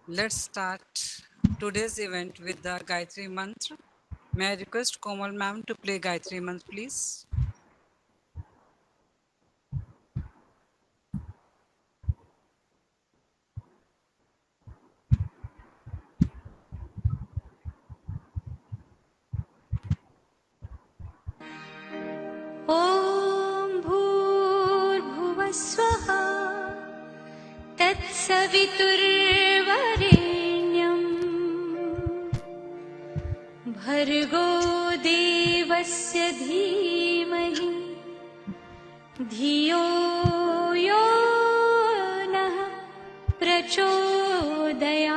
Let's start today's event with the Gayatri Mantra. May I request Komal ma'am to play Gayatri Mantra, please? ॐ भूर्भुवस्वः तत्सवितुर्वरेण्यं भर्गो देवस्य धीमहि धियो यो नः प्रचोदयात्।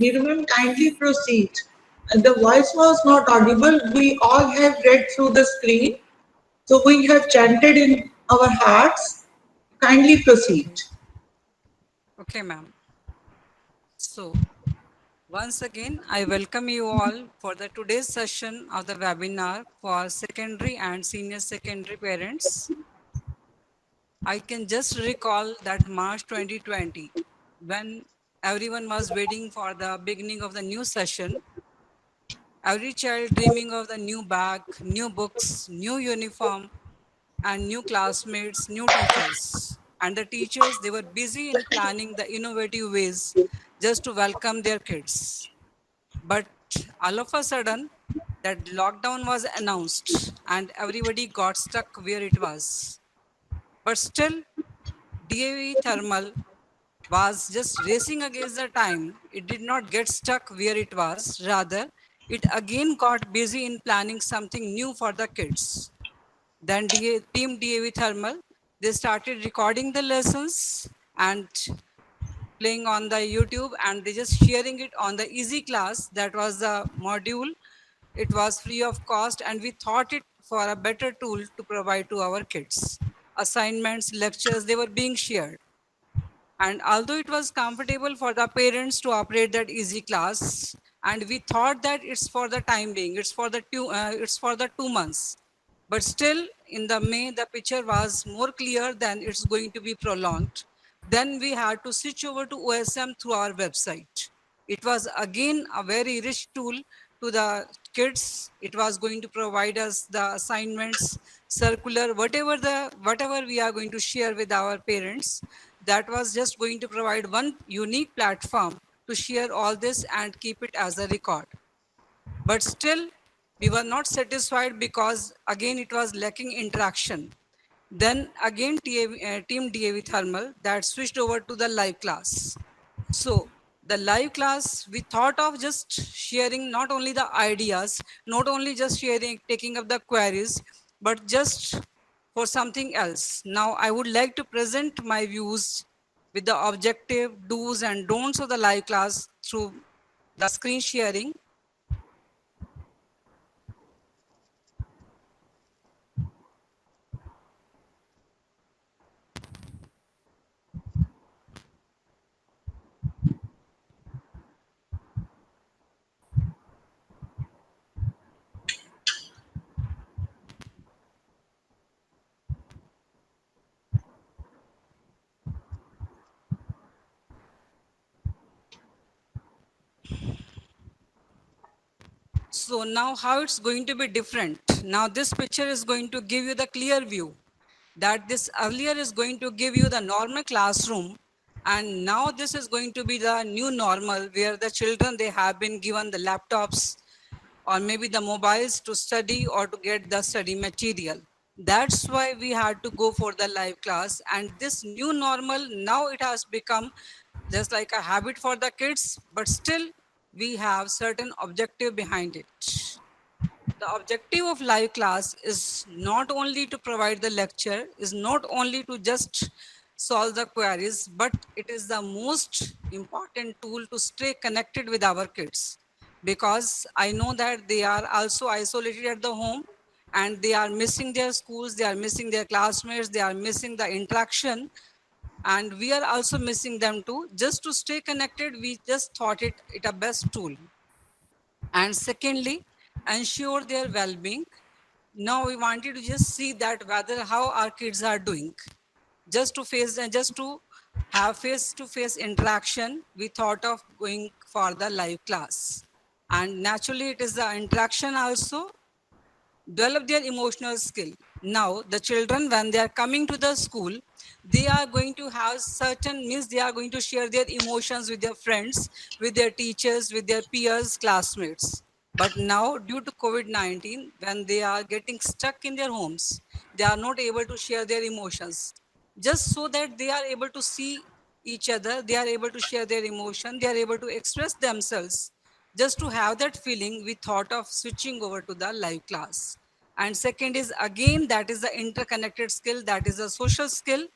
Nirmal, kindly proceed. The voice was not audible. We all have read through the screen. So we have chanted in our hearts. Kindly proceed. Okay, ma'am. So, once again, I welcome you all for the today's session of the webinar for secondary and senior secondary parents. I can just recall that March 2020, when everyone was waiting for the beginning of the new session, every child dreaming of the new bag, new books, new uniform, and new classmates, new teachers. And the teachers, they were busy in planning the innovative ways just to welcome their kids. But all of a sudden, that lockdown was announced and everybody got stuck where it was. But still, DAV Thermal was just racing against the time. It did not get stuck where it was. Rather, it again got busy in planning something new for the kids. Then Team DAV Thermal, they started recording the lessons and playing on the YouTube, and they just sharing it on the Easy Class. That was the module. It was free of cost, and we thought it for a better tool to provide to our kids. Assignments, lectures, they were being shared. And although it was comfortable for the parents to operate that Easy Class, and we thought that it's for the time being, it's for the 2 months. But still, in the May, the picture was more clear than it's going to be prolonged. Then we had to switch over to OSM through our website. It was again a very rich tool to the kids. It was going to provide us the assignments, circular, whatever we are going to share with our parents. That was just going to provide one unique platform to share all this and keep it as a record. But still, we were not satisfied because again it was lacking interaction. Then again Team DAV Thermal that switched over to the live class. So the live class, we thought of just sharing not only the ideas, not only just sharing, taking up the queries, but just for something else. Now I would like to present my views with the objective do's and don'ts of the live class through the screen sharing. So now how it's going to be different. Now this picture is going to give you the clear view that this earlier is going to give you the normal classroom, and now this is going to be the new normal where the children, they have been given the laptops or maybe the mobiles to study or to get the study material. That's why we had to go for the live class, and this new normal, now it has become just like a habit for the kids, but still we have certain objective behind it. The objective of live class is not only to provide the lecture, is not only to just solve the queries, but it is the most important tool to stay connected with our kids, because I know that they are also isolated at the home and they are missing their schools, they are missing their classmates, they are missing the interaction, and we are also missing them too. Just to stay connected, we just thought it a best tool. And secondly, ensure their well-being. Now we wanted to just see that whether how our kids are doing, just to face and just to have face-to-face interaction, we thought of going for the live class. And naturally, it is the interaction also develop their emotional skill. Now, the children, when they are coming to the school, they are going to have certain means they are going to share their emotions with their friends, with their teachers, with their peers, classmates. But now, due to COVID-19, when they are getting stuck in their homes, they are not able to share their emotions. Just so that they are able to see each other, they are able to share their emotion, they are able to express themselves. Just to have that feeling, we thought of switching over to the live class. And second is again, that is the interconnected skill, that is a social skill.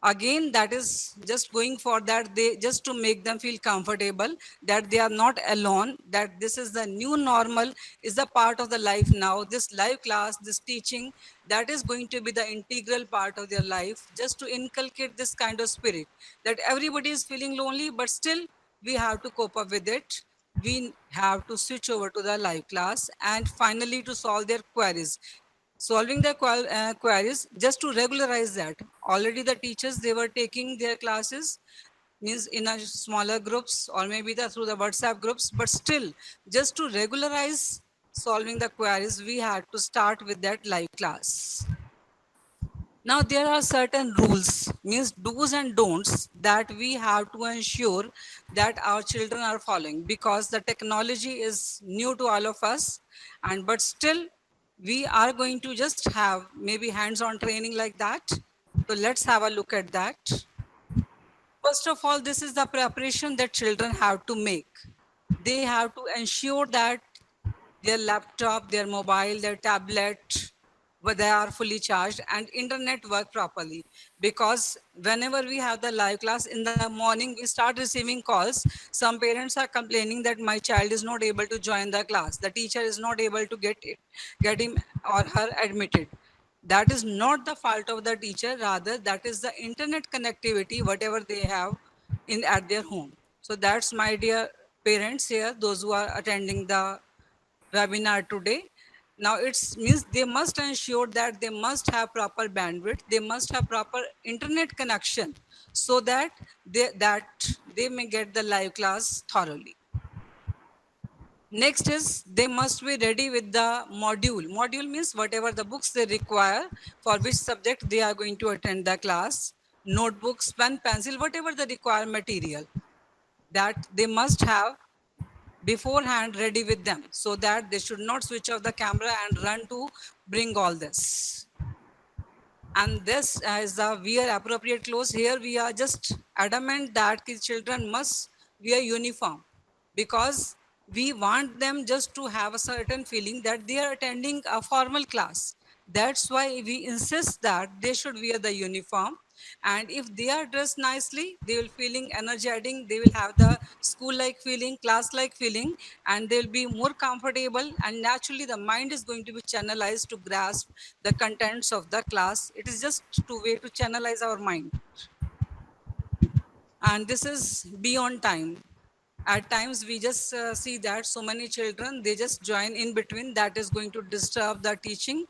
Again, that is just going for that, they just to make them feel comfortable, that they are not alone, that this is the new normal, is the part of the life now. This live class, this teaching, that is going to be the integral part of their life, just to inculcate this kind of spirit, that everybody is feeling lonely, but still we have to cope up with it. We have to switch over to the live class. And finally, to solve their queries, solving the queries, just to regularize that. Already the teachers, they were taking their classes means in a smaller groups, or maybe through the WhatsApp groups, but still just to regularize solving the queries, we had to start with that live class. Now there are certain rules, means do's and don'ts, that we have to ensure that our children are following, because the technology is new to all of us, and but still we are going to just have maybe hands-on training like that. So let's have a look at that. First of all, this is the preparation that children have to make. They have to ensure that their laptop, their mobile, their tablet, where they are fully charged and internet work properly. Because whenever we have the live class in the morning, we start receiving calls. Some parents are complaining that my child is not able to join the class. The teacher is not able to get him or her admitted. That is not the fault of the teacher, rather that is the internet connectivity, whatever they have in at their home. So that's my dear parents here, those who are attending the webinar today. Now it means they must ensure that they must have proper bandwidth, they must have proper internet connection, so that they may get the live class thoroughly. Next is they must be ready with the module. Module means whatever the books they require for which subject they are going to attend the class, notebooks, pen, pencil, whatever the required material, that they must have beforehand ready with them, so that they should not switch off the camera and run to bring all this. And this is the wear appropriate clothes. Here we are just adamant that the children must wear uniform, because we want them just to have a certain feeling that they are attending a formal class. That's why we insist that they should wear the uniform. And if they are dressed nicely, they will feeling energetic, they will have the school-like feeling, class-like feeling, and they'll be more comfortable. And naturally, the mind is going to be channelized to grasp the contents of the class. It is just two way to channelize our mind. And this is beyond time. At times we just see that so many children, they just join in between, that is going to disturb the teaching,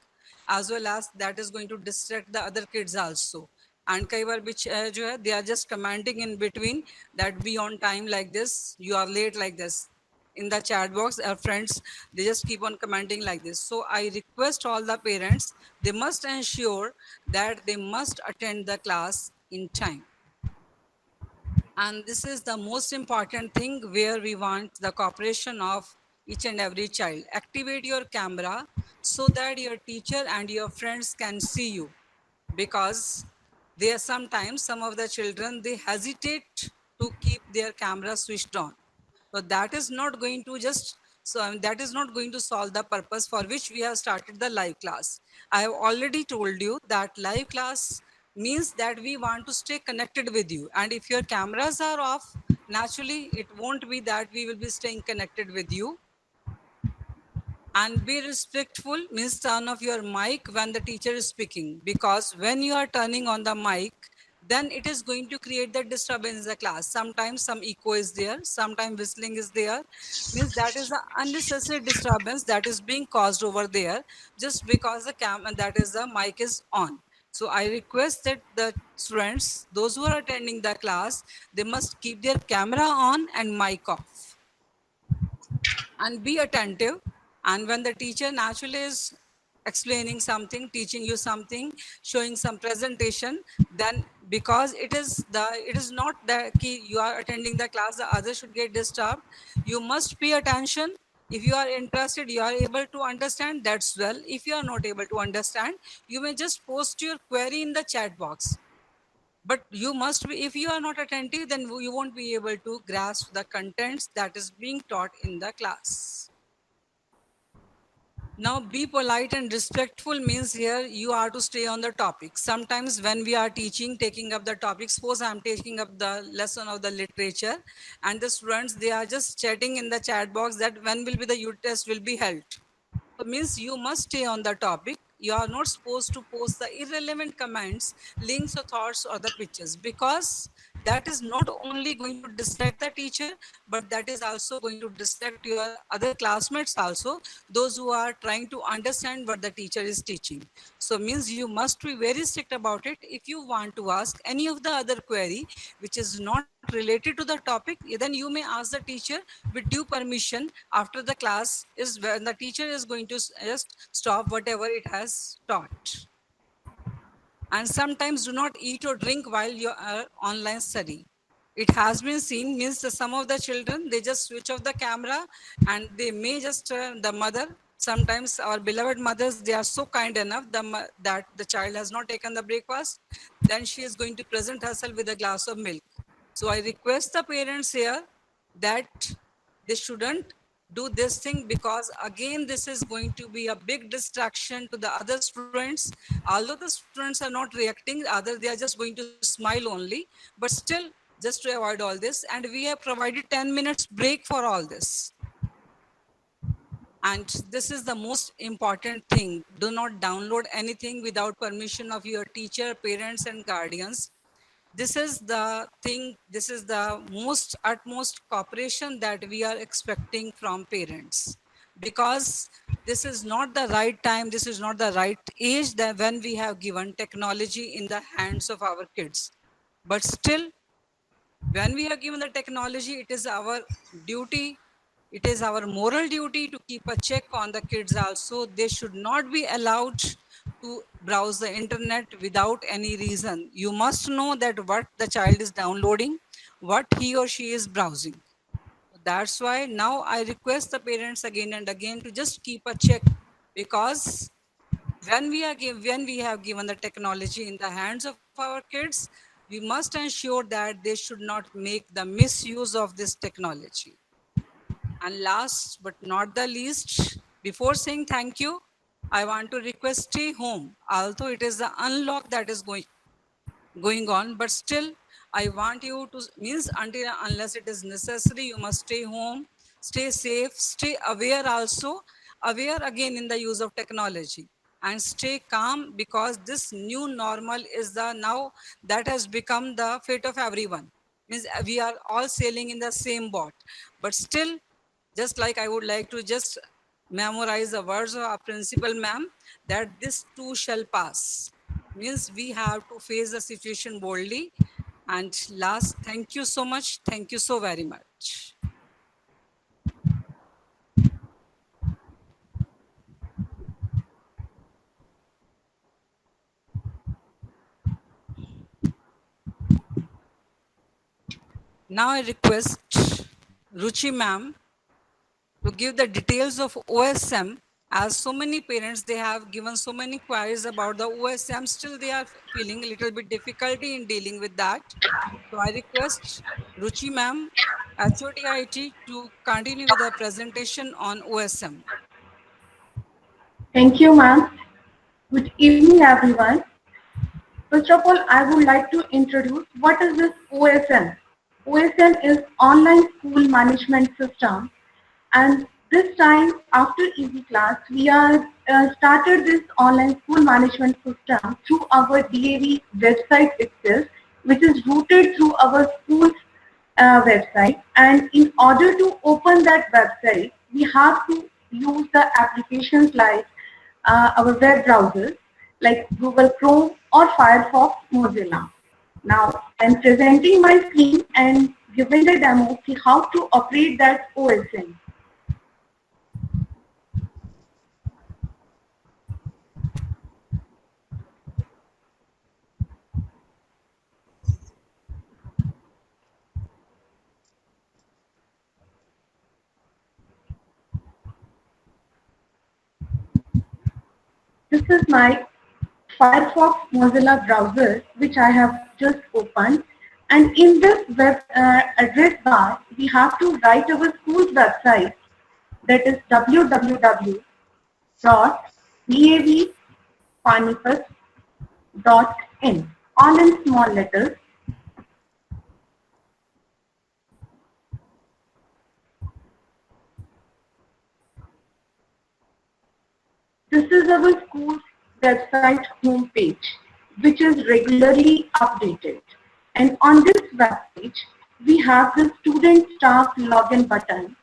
as well as that is going to distract the other kids also. And kai bar jo hai, they are just commenting in between that be on time like this, you are late like this. In the chat box, our friends, they just keep on commenting like this. So I request all the parents, they must ensure that they must attend the class in time. And this is the most important thing, where we want the cooperation of each and every child. Activate your camera so that your teacher and your friends can see you. Because there sometimes some of the children, they hesitate to keep their camera switched on. So that is not going to just, so that is not going to solve the purpose for which we have started the live class. I have already told you that live class means that we want to stay connected with you. And if your cameras are off, naturally it won't be that we will be staying connected with you. And be respectful means turn off your mic when the teacher is speaking, because when you are turning on the mic, then it is going to create the disturbance in the class. Sometimes some echo is there, sometimes whistling is there, means that is the unnecessary disturbance that is being caused over there, just because the that is the mic is on. So I request that the students, those who are attending the class, they must keep their camera on and mic off and be attentive. And when the teacher naturally is explaining something, teaching you something, showing some presentation, then because it is not the key you are attending the class, the others should get disturbed. You must pay attention. If you are interested, you are able to understand, that's well. If you are not able to understand, you may just post your query in the chat box. But you must be, if you are not attentive, then you won't be able to grasp the contents that is being taught in the class. Now, be polite and respectful means here you are to stay on the topic. Sometimes when we are teaching, taking up the topic, suppose I am taking up the lesson of the literature, and the students, they are just chatting in the chat box that when will be the unit test will be held. So means you must stay on the topic. You are not supposed to post the irrelevant comments, links or thoughts or the pictures, because that is not only going to distract the teacher, but that is also going to distract your other classmates also, those who are trying to understand what the teacher is teaching. So means you must be very strict about it. If you want to ask any of the other query which is not related to the topic, then you may ask the teacher with due permission after the class is, when the teacher is going to just stop whatever it has taught. And sometimes do not eat or drink while you are online study. It has been seen, means that some of the children, they just switch off the camera, and they may just, the mother, sometimes our beloved mothers, they are so kind enough that the child has not taken the breakfast, then she is going to present herself with a glass of milk. So I request the parents here that they shouldn't do this thing, because again this is going to be a big distraction to the other students. Although the students are not reacting, other they are just going to smile only, but still, just to avoid all this, and we have provided 10 minutes break for all this. And this is the most important thing: do not download anything without permission of your teacher, parents and guardians. This is the thing, this is the most utmost cooperation that we are expecting from parents, because this is not the right time, this is not the right age that when we have given technology in the hands of our kids. But still, when we have given the technology, it is our duty, it is our moral duty to keep a check on the kids also. They should not be allowed to browse the internet without any reason. You must know that what the child is downloading, what he or she is browsing. That's why now I request the parents again and again to just keep a check, because when we have given the technology in the hands of our kids, we must ensure that they should not make the misuse of this technology. And last but not the least, before saying thank you, I want to request stay home. Although it is the unlock that is going on, but still I want you to, means until unless it is necessary, you must stay home, stay safe, stay aware also, aware again in the use of technology, and stay calm, because this new normal is the now that has become the fate of everyone. Means we are all sailing in the same boat, but still, just like I would like to just memorize the words of our principal ma'am, that this too shall pass. Means we have to face the situation boldly. And last, thank you so much. Thank you so very much. Now I request Ruchi ma'am to give the details of OSM. As so many parents, they have given so many queries about the OSM, still they are feeling a little bit difficulty in dealing with that. So I request Ruchi ma'am, HODIT, to continue with the presentation on OSM. Thank you, ma'am. Good evening, everyone. First of all, I would like to introduce what is this OSN. OSN is Online School Management System, and this time after Easy Class, we are started this online school management system through our DAV website itself, which is routed through our school's website. And in order to open that website, we have to use the applications like our web browsers like Google Chrome or Firefox Mozilla. Now I'm presenting my screen and giving the demo see how to operate that OSN. This is my Firefox Mozilla browser, which I have just opened. And in this web address bar, we have to write our school's website, that is www.davpanipat.in, all in small letters. This is our school's website homepage, which is regularly updated. And on this web page, we have the student staff login button.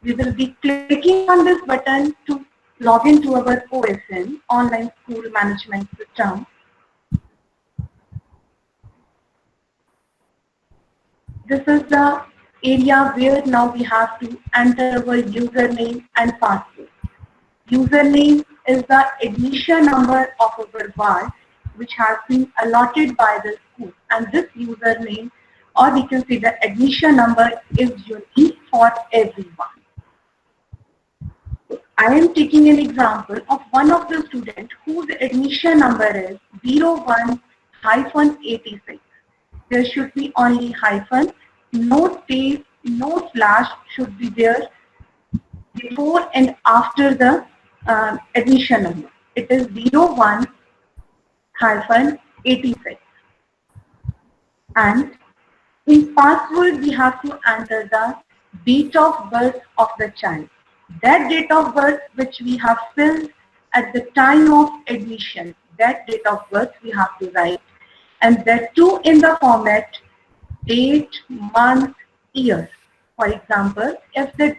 We will be clicking on this button to log into our OSN, Online School Management System. This is the area where now we have to enter our username and password. Username is the admission number of our ward, which has been allotted by the school, and this username, or we can say the admission number, is unique for everyone. I am taking an example of one of the students whose admission number is 01-86. There should be only hyphen, no space, no slash should be there before and after the admission number. It is 01-86. And in password, we have to enter the date of birth of the child. That date of birth which we have filled at the time of admission, that date of birth we have to write. And that too in the format date, month, year. For example, if the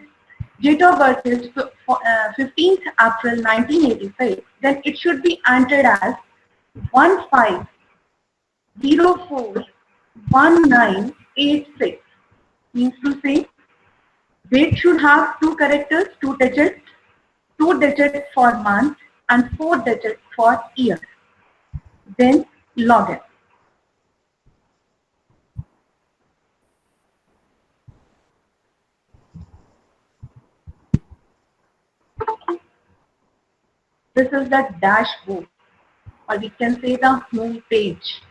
date of birth is 15th April 1985, then it should be entered as 15041986. Means to say, date should have two characters, two digits for month and 4 digits for year. Then login. This is the dashboard, or we can say the home page.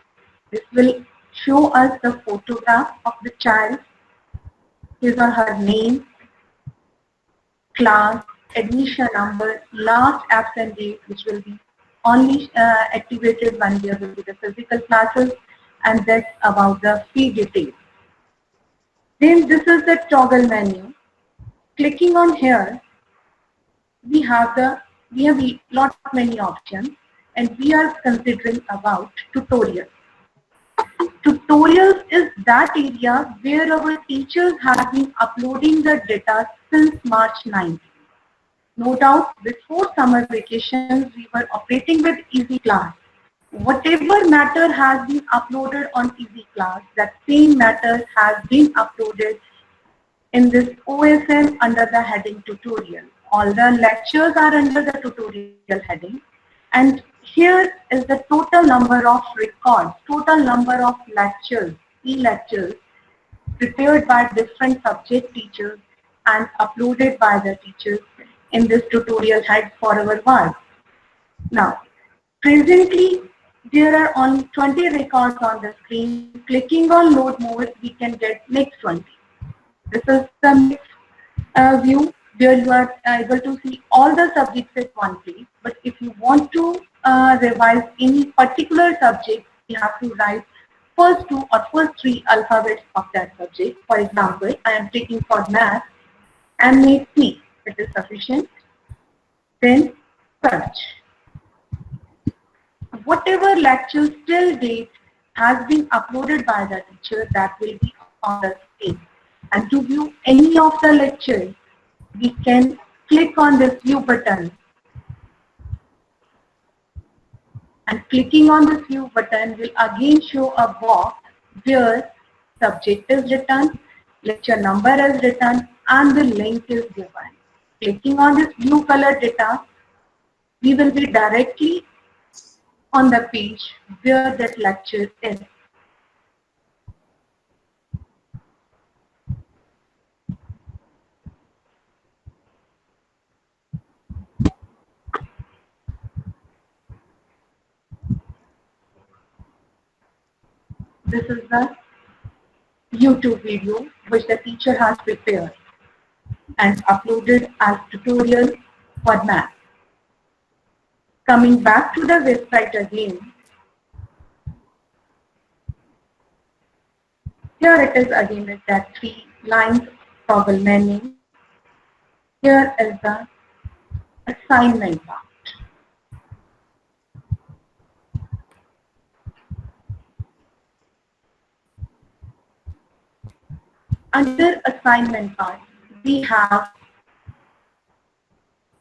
This will show us the photograph of the child, his or her name, class, admission number, last absent date, which will be only activated when there will be the physical classes, and that's about the fee details. Then this is the toggle menu. Clicking on here, we have lot many options, and we are considering about tutorials. Tutorials is that area where our teachers have been uploading the data since March 9th. No doubt, before summer vacations, we were operating with Easy Class. Whatever matter has been uploaded on Easy Class, that same matter has been uploaded in this OSN under the heading tutorial. All the lectures are under the tutorial heading. And here is the total number of records, total number of lectures, e-lectures prepared by different subject teachers and uploaded by the teachers in this tutorial head for our work. Now, presently, there are only 20 records on the screen. Clicking on load more, we can get next 20. This is the next view where you are able to see all the subjects at one place. But if you want to revise any particular subject, we have to write first two or first three alphabets of that subject. For example, I am taking for math and make C. It is sufficient. Then search. Whatever lecture till date has been uploaded by the teacher, that will be on the screen. And to view any of the lectures, we can click on this view button. And clicking on this view button will again show a box where subject is written, lecture number is written, and the link is given. Clicking on this blue color data, we will be directly on the page where that lecture is. This is the YouTube video which the teacher has prepared and uploaded as tutorial for math. Coming back to the website again, here it is again with that 3 lines toggle menu. Here is the assignment part. Under assignment part, we have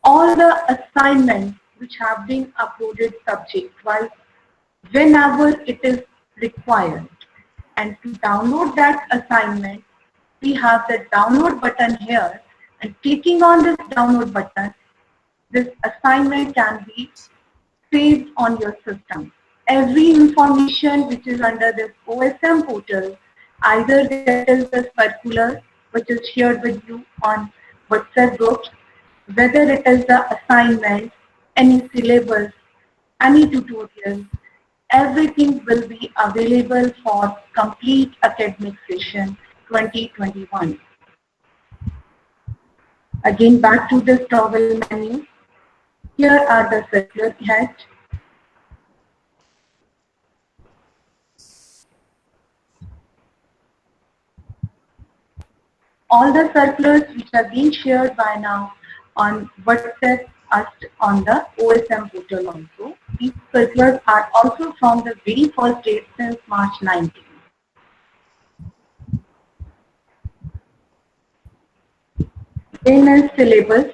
all the assignments which have been uploaded subject-wise whenever it is required. And to download that assignment, we have the download button here, and clicking on this download button, this assignment can be saved on your system. Every information which is under this OSM portal, either there is the circular which is shared with you on WhatsApp groups, whether it is the assignment, any syllabus, any tutorial, everything will be available for complete academic session 2021. Again, back to this toggle menu. Here are the circular heads. All the circulars which are being shared by now on WhatsApp are on the OSM portal also. These circulars are also from the very first date since March 19. Then is syllabus.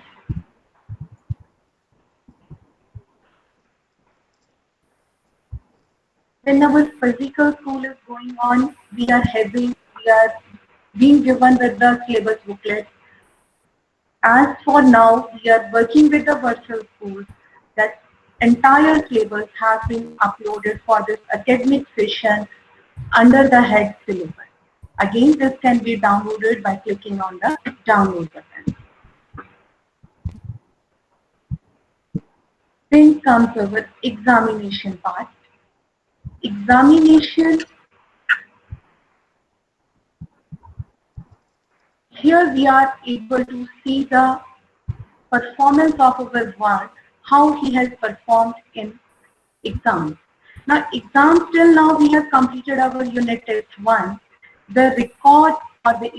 When our physical school is going on, we are being given with the syllabus booklet. As for now, we are working with the virtual schools. That entire syllabus has been uploaded for this academic session under the head syllabus. Again, this can be downloaded by clicking on the download button. Then comes our examination part. Examination. Here we are able to see the performance of our work, how he has performed in exams. Now, exams till now we have completed our unit test 1. The record or the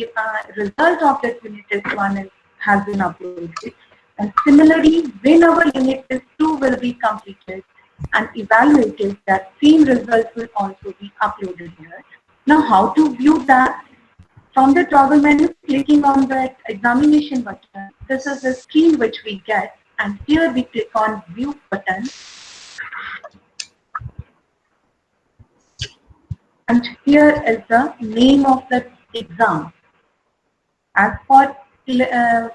result of that unit test 1 has been uploaded. And similarly, when our unit test 2 will be completed and evaluated, that same result will also be uploaded here. Now, how to view that? From the toggle menu, clicking on that examination button, this is the screen which we get, and here we click on view button. And here is the name of the exam. As for 9th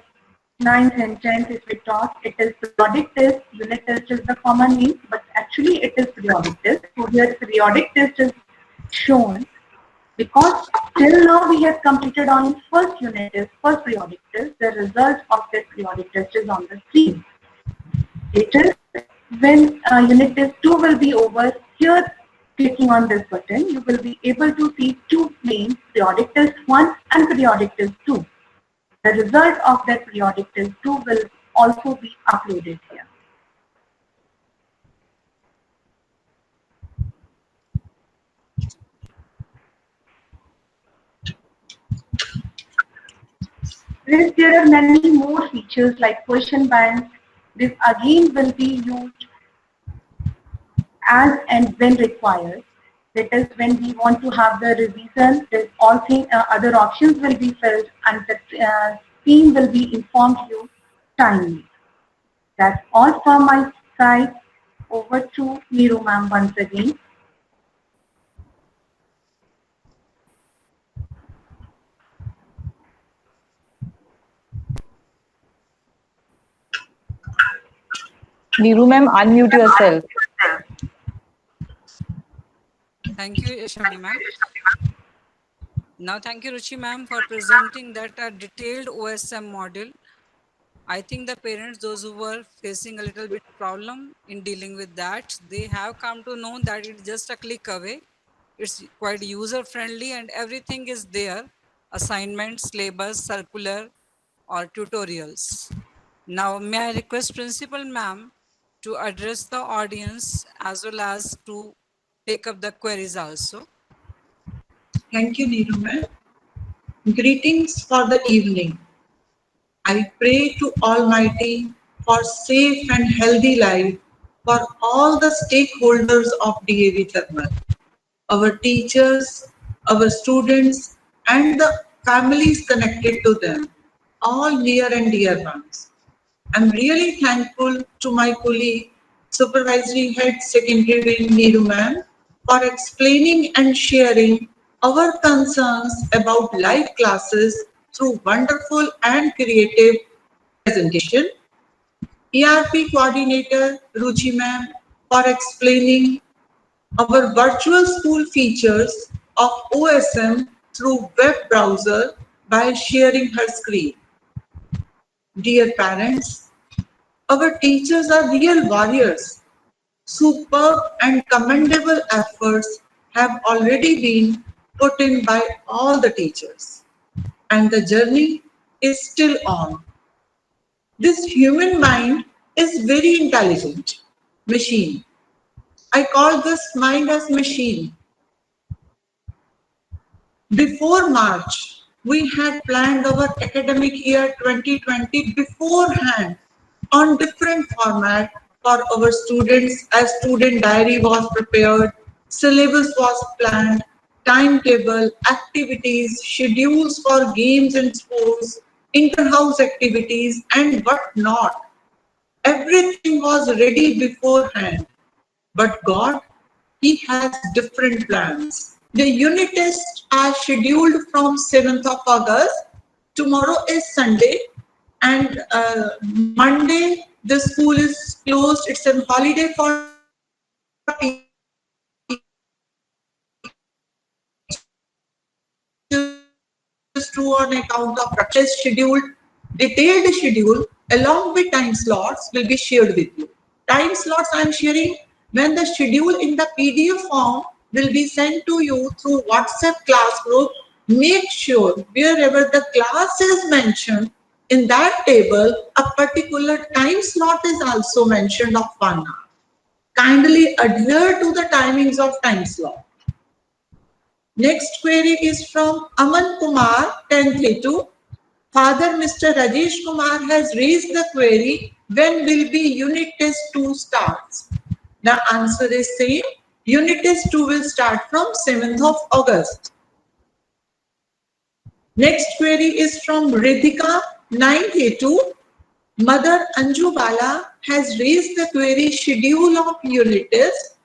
and 10th, if we talk, it is periodic test. Unit test is the common name, but actually it is periodic test. So here periodic test is shown because till now we have completed only first unit test, first periodic test. The result of that periodic test is on the screen. Later, when unit test 2 will be over, here clicking on this button, you will be able to see two names, periodic test 1 and periodic test 2. The result of that periodic test 2 will also be uploaded here. Since there are many more features like question banks, this again will be used as and when required. That is, when we want to have the revision, then all other options will be filled and the team will be informed you timely. That's all from my side. Over to Neeru ma'am once again. Neeru ma'am, unmute yourself. Thank you, Shamini ma'am. Now, thank you, Ruchi ma'am, for presenting that detailed OSM model. I think the parents, those who were facing a little bit problem in dealing with that, they have come to know that it's just a click away. It's quite user friendly and everything is there. Assignments, syllabus, circular or tutorials. Now, may I request Principal ma'am to address the audience as well as to take up the queries also. Thank you, Neeru ma'am. Greetings for the evening. I pray to Almighty for safe and healthy life for all the stakeholders of DAV Thermal, our teachers, our students, and the families connected to them, all near and dear ones. I'm really thankful to my colleague, Supervisory Head Secondary Wing Neeru ma'am, for explaining and sharing our concerns about live classes through wonderful and creative presentation. ERP Coordinator Ruchi ma'am for explaining our virtual school features of OSM through web browser by sharing her screen. Dear parents, our teachers are real warriors. Superb and commendable efforts have already been put in by all the teachers, and the journey is still on. This human mind is very intelligent machine. I call this mind as machine. Before March, we had planned our academic year 2020 beforehand on different format for our students, as student diary was prepared, syllabus was planned, timetable, activities, schedules for games and sports, inter-house activities and what not. Everything was ready beforehand. But God, He has different plans. The unit tests are scheduled from 7th of August. Tomorrow is Sunday and Monday the school is closed. It's a holiday for to on account of practice schedule. Detailed schedule along with time slots will be shared with you. Time slots I am sharing when the schedule in the PDF form will be sent to you through WhatsApp class group. Make sure wherever the class is mentioned in that table, a particular time slot is also mentioned of 1 hour. Kindly adhere to the timings of time slot. Next query is from Aman Kumar, 10th A2. Father Mr. Rajesh Kumar has raised the query, when will be unit test 2 starts? The answer is same. Unit test 2 will start from 7th of August. Next query is from Riddhika, 9th A2. Mother Anju Bala has raised the query, schedule of unit test.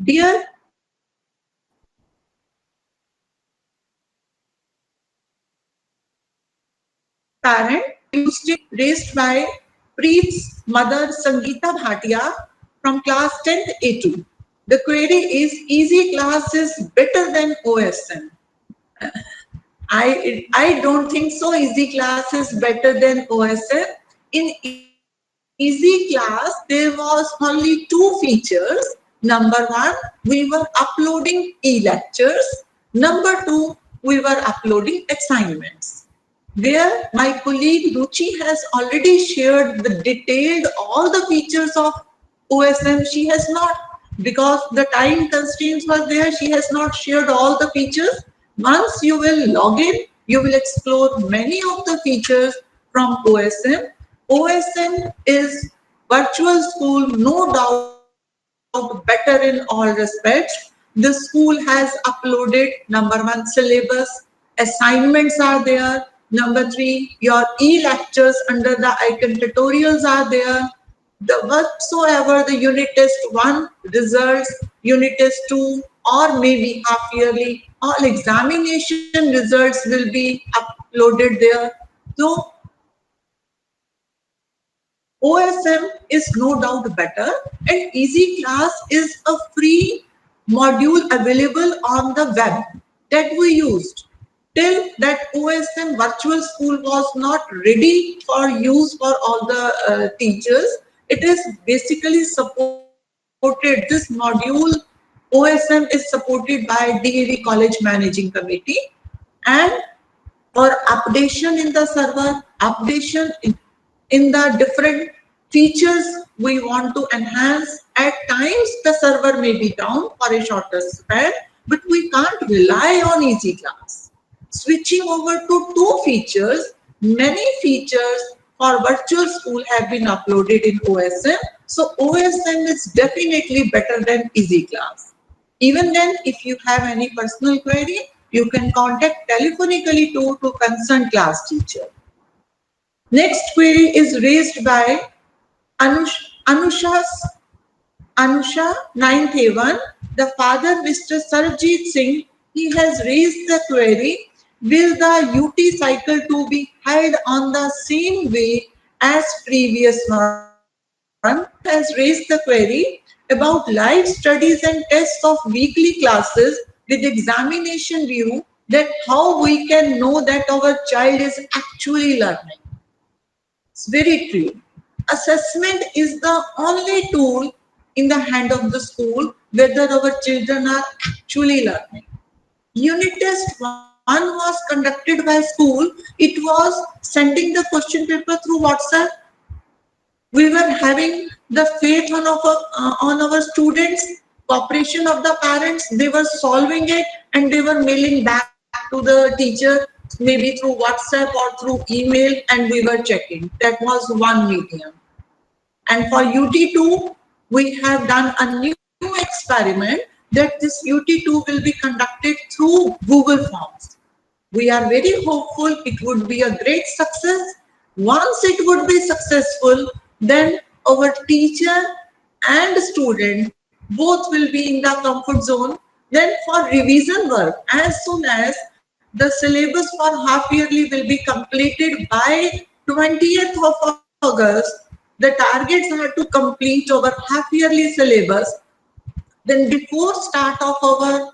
Dear parent, Tuesday raised by Preet's mother Sangeeta Bhatia from class 10th A2. The query is, easy class is better than OSM. I don't think so. Easy class is better than OSM. In easy class, there was only 2 features. Number 1, we were uploading e-lectures. Number 2, we were uploading assignments. Where my colleague Ruchi has already shared the detailed all the features of OSM. She has not because the time constraints were there. She has not shared all the features. Once you will log in, you will explore many of the features from OSM. OSM is virtual school, no doubt better in all respects. The school has uploaded number one syllabus, assignments are there. Number three, your e-lectures under the icon tutorials are there. The whatsoever the unit test 1 results, unit test 2, or maybe half yearly, all examination results will be uploaded there. So OSM is no doubt better, and Easy Class is a free module available on the web that we used. Till that OSM virtual school was not ready for use for all the teachers, it is basically supported. This module OSM is supported by DAV College Managing Committee, and for updation in the server, updation in the different features we want to enhance. At times the server may be down for a shorter span, but we can't rely on Easy Class. Switching over to 2 features, many features for virtual school have been uploaded in OSM. So OSM is definitely better than Easy Class. Even then, if you have any personal query, you can contact telephonically to concerned class teacher. Next query is raised by Anusha 9th The father, Mr. Sarjeet Singh, he has raised the query, will the UT cycle 2 be held on the same way as previous one? Has raised the query about live studies and tests of weekly classes with examination view, that how we can know that our child is actually learning. It's very true. Assessment is the only tool in the hand of the school whether our children are actually learning. Unit test 1 was conducted by school. It was sending the question paper through WhatsApp. We were having the faith on our students, cooperation of the parents. They were solving it and they were mailing back to the teacher, maybe through WhatsApp or through email, and we were checking. That was one medium. And for UT2, we have done a new experiment that this UT2 will be conducted through Google Forms. We are very hopeful it would be a great success. Once it would be successful, then our teacher and student both will be in the comfort zone. Then for revision work, as soon as the syllabus for half yearly will be completed by 20th of August, the targets are to complete our half yearly syllabus. Then before start of our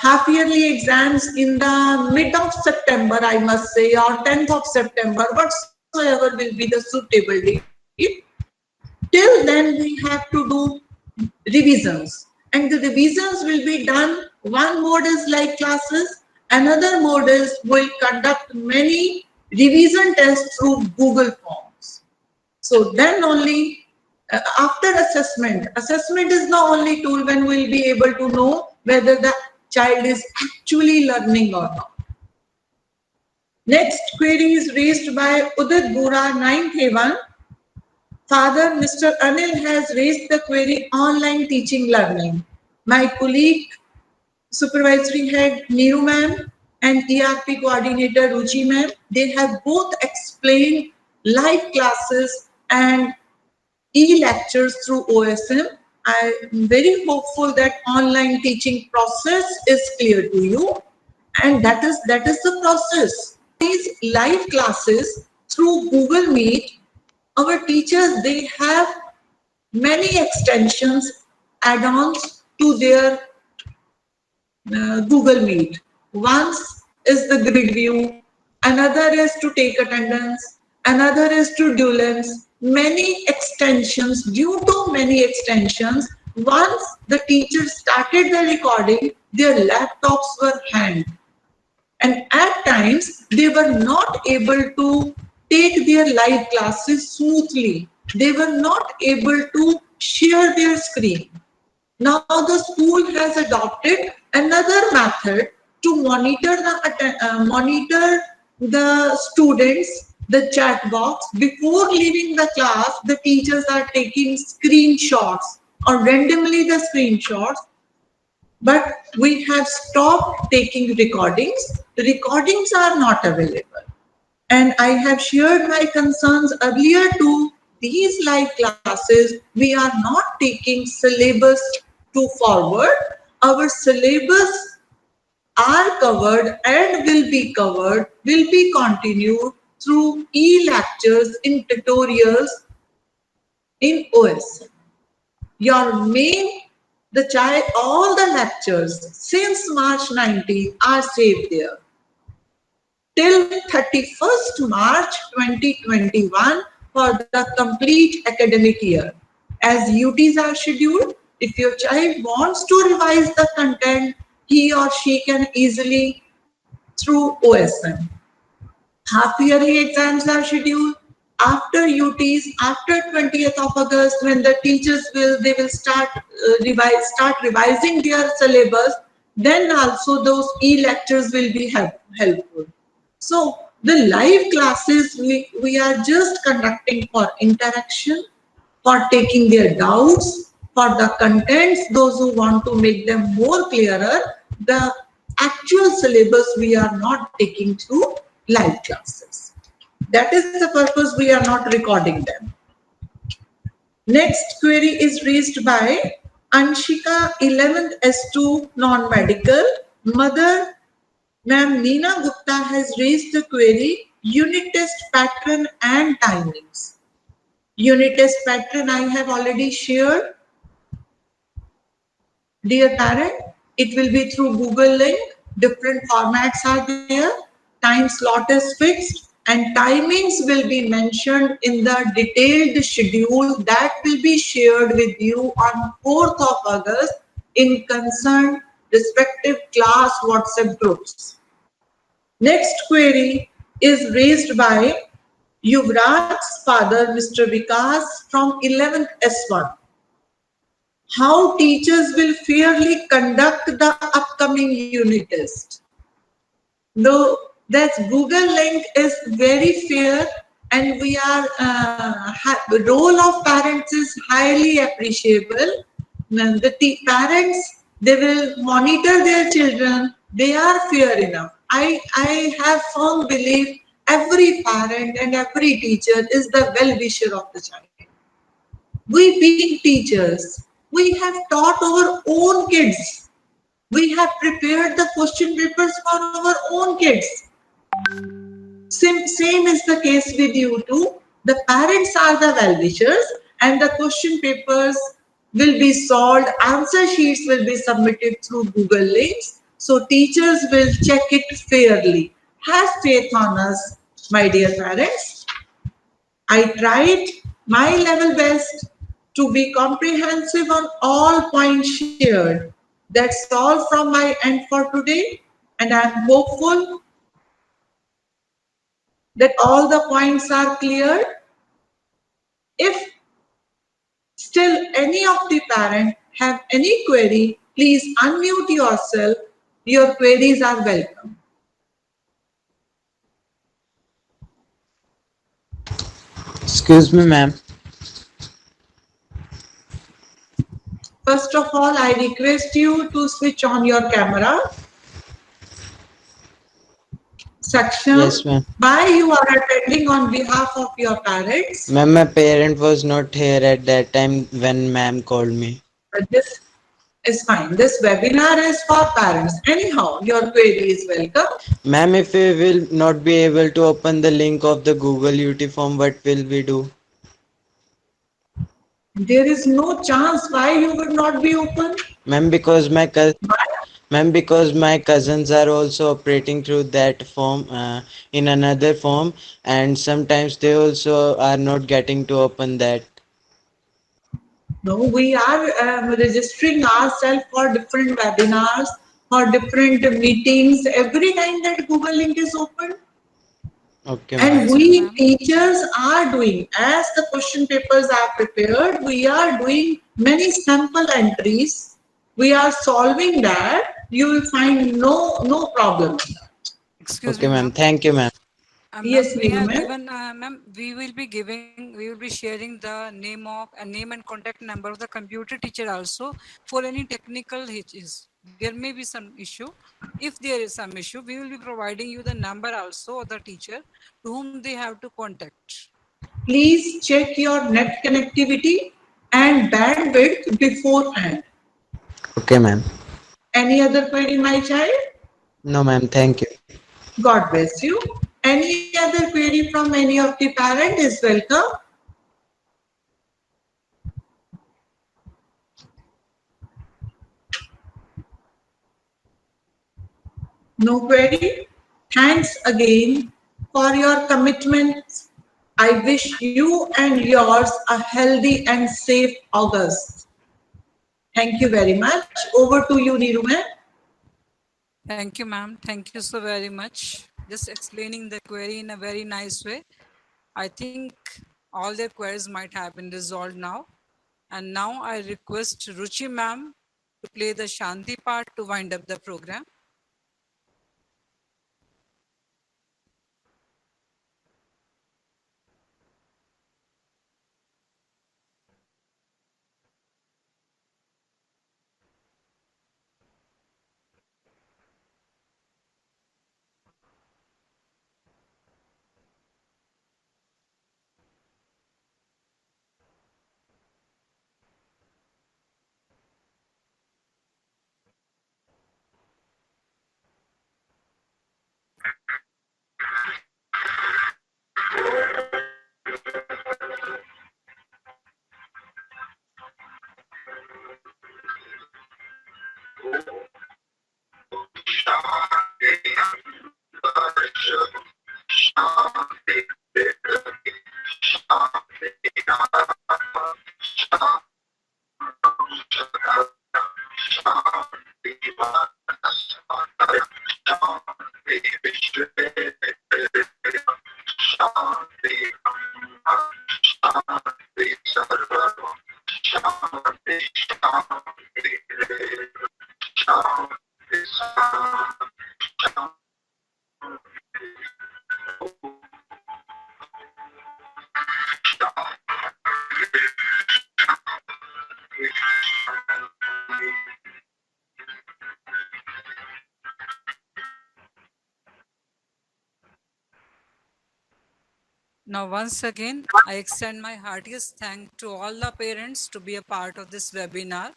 half yearly exams in the mid of September, I must say, or 10th of September, whatsoever will be the suitable date. Till then, we have to do revisions, and the revisions will be done. One mode is live classes, another mode is will conduct many revision tests through Google Forms. So then only after assessment is the only tool when we'll be able to know whether the child is actually learning or not. Next query is raised by Udit Bura 9th Father, Mr. Anil has raised the query online teaching learning. My colleague, supervisory head Neeru ma'am and ERP coordinator Ruchi ma'am, they have both explained live classes and e-lectures through OSM. I am very hopeful that online teaching process is clear to you, and that is the process. These live classes through Google Meet, our teachers, they have many extensions, add-ons to their Google Meet. One is the grid view, another is to take attendance, another is to Duelance. Many extensions, due to many extensions, once the teacher started the recording, their laptops were hanged. And at times, they were not able to take their live classes smoothly. They were not able to share share their screen. Now the school has adopted another method to monitor the students, the chat box. Before leaving the class, the teachers are taking screenshots or randomly the screenshots. But we have stopped taking recordings. The recordings are not available. And I have shared my concerns earlier to these live classes. We are not taking syllabus to forward. Our syllabus are covered and will be continued through e-lectures in tutorials in OSM. All the lectures since March 19 are saved there. Till 31st March 2021 for the complete academic year. As UTs are scheduled, if your child wants to revise the content, he or she can easily through OSM. Half-yearly exams are scheduled after UTs, after 20th of August, when the teachers will start revising their syllabus. Then also those e-lectures will be helpful. So the live classes we are just conducting for interaction, for taking their doubts, for the contents, those who want to make them more clearer. The actual syllabus we are not taking through live classes. That is the purpose we are not recording them. Next query is raised by Anshika 11th S2 non-medical. Mother Ma'am Neena Gupta has raised the query unit test pattern and timings. Unit test pattern I have already shared. Dear parent, it will be through Google link. Different formats are there. Time slot is fixed and timings will be mentioned in the detailed schedule that will be shared with you on 4th of August in concerned respective class WhatsApp groups. Next query is raised by Yuvraj's father, Mr. Vikas from 11th S1. How teachers will fairly conduct the upcoming unit test. Though that Google link is very fair and we are, the role of parents is highly appreciable. The parents, they will monitor their children. They are fair enough. I have firm belief every parent and every teacher is the well-wisher of the child. We being teachers, we have taught our own kids. We have prepared the question papers for our own kids. Same is the case with you too. The parents are the well-wishers and the question papers will be solved. Answer sheets will be submitted through Google links. So teachers will check it fairly. Have faith on us, my dear parents. I tried my level best to be comprehensive on all points shared. That's all from my end for today, and I'm hopeful that all the points are clear. If still any of the parents have any query, please unmute yourself. Your queries are welcome. Excuse me, ma'am. First of all, I request you to switch on your camera. Section. Yes, ma'am. Why you are attending on behalf of your parents? Ma'am, my parent was not here at that time when ma'am called me. But this is fine. This webinar is for parents. Anyhow, your query is welcome. Ma'am, if we will not be able to open the link of the Google UT form, what will we do? There is no chance why you would not be open. Ma'am, because my cousins are also operating through that form in another form, and sometimes they also are not getting to open that. No, we are registering ourselves for different webinars, for different meetings. Every time that Google link is open, Okay, And ma'am. Yes, we ma'am. teachers are doing, as the question papers are prepared, we are doing many sample entries. We are solving that. You will find no problem. Excuse me, Okay, ma'am. ma'am. Thank you, ma'am. Yes, Ma'am, we Neeru have ma'am. given, ma'am, we will be sharing the name and contact number of the computer teacher also for any technical hitches. There may be some issue. If there is some issue, we will be providing you the number also of the teacher to whom they have to contact. Please check your net connectivity and bandwidth beforehand. Okay, ma'am. Any other query, my child? No, ma'am. Thank you. God bless you. Any other query from any of the parent is welcome. No query? Thanks again for your commitment. I wish you and yours a healthy and safe August. Thank you very much. Over to you, Neeru ma'am. Thank you, ma'am. Thank you so very much. Just explaining the query in a very nice way. I think all their queries might have been resolved now. And now I request Ruchi ma'am to play the Shanti part to wind up the program. Now, once again, I extend my heartiest thanks to all the parents to be a part of this webinar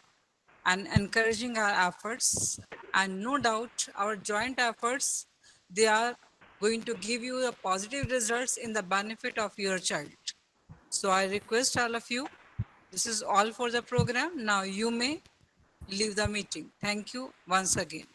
and encouraging our efforts. And no doubt, our joint efforts, they are going to give you the positive results in the benefit of your child. So I request all of you, this is all for the program. Now you may leave the meeting. Thank you once again.